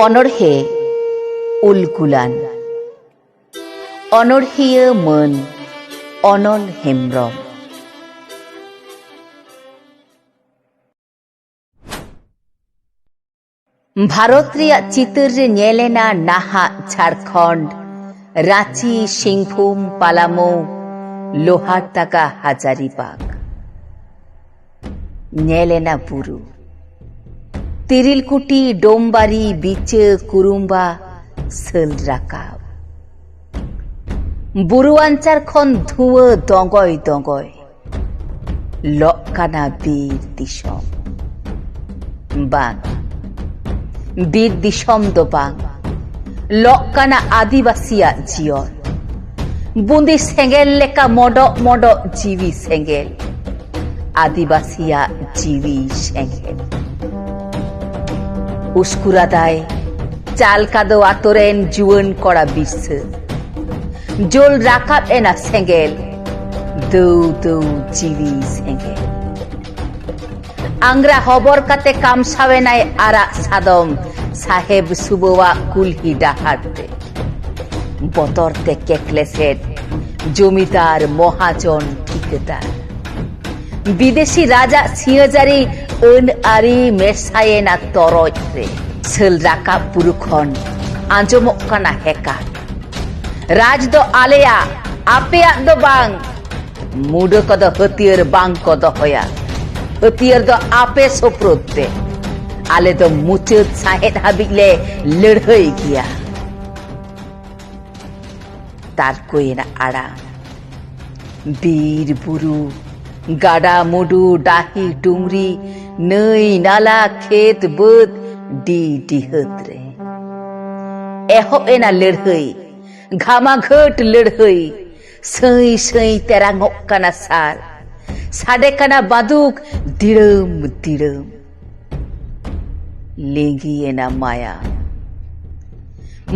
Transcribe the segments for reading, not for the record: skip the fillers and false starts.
अनड़हे उलगुलान अनड़हिया मन अनल हेम्ब्रम। भारत रिया चितर रे नेलेना नाहा झारखंड रांची सिंहभूम पालामो लोहारदागा हाजारीबाग नेलेना बुरु तिरिलकुटी डोमबारी बीचे कुरुम्बा सोल राकाब बुरुआंचार खन धुआ दंगय दंगय लकाना बीर दिसम बांग बीर दिसम दो बांग लकाना आदिवासिया जियन बुंदी सेंगेल लेका मडक मडक जीवी सेंगेल आदिवासिया जीवी सेंगेल उस्कुरादाय चाल कादो आतोरेन जुवन कड़ा बिरसे जोल राकाब एना सेंगेल दौ दौ जीवी सेंगेल आंग्रा हबर काते काम सावेनाय आरा सादम साहेब सुबोवा कुलही डाहारते बतरते केकलेसेट जमीदार महाजन ठिकेदार विदेशी राजा सिंहजारी अन आरी मेसायेना तरज रे सोल राकाब बुरुखन आंजमक काना हेका राज दो आलेया आपेया दो बांग मुडो कदो हथियार बांग कदो होया हथियार दो आपे सोप्रोते आले दो मुचुत साहेद हाबिले लड़हई गया तार कोयना आड़ा बीर बुरु गाडा मुडु डाही डुंगरी नई नाला खेत बद डी डिहत रे एहब एना लड़हई घामा घट लड़हई सई सई तेरांगक काना सार साडे काना बादुक दिड़म दिड़म लेंगी एना माया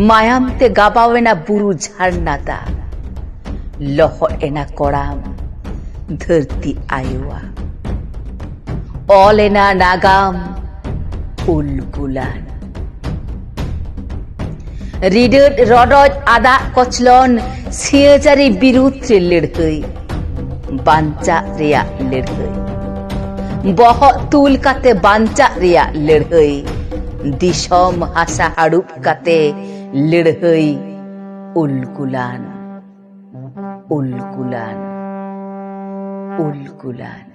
मायाम ते गाबावेना बुरु झारनादा लह एना कोड़ाम धरती आयुआ ओलेना नागाम उलगुलान रिडट रडज आदा कचलन सिंहजारी बिरुद्ध रे लड़हई बांचा रिया लड़हई बहत तुल काते बांचा रिया लड़हई दिसम हासा हाड़ुप काते लड़हई उलगुलान उलगुलान उलगुलान।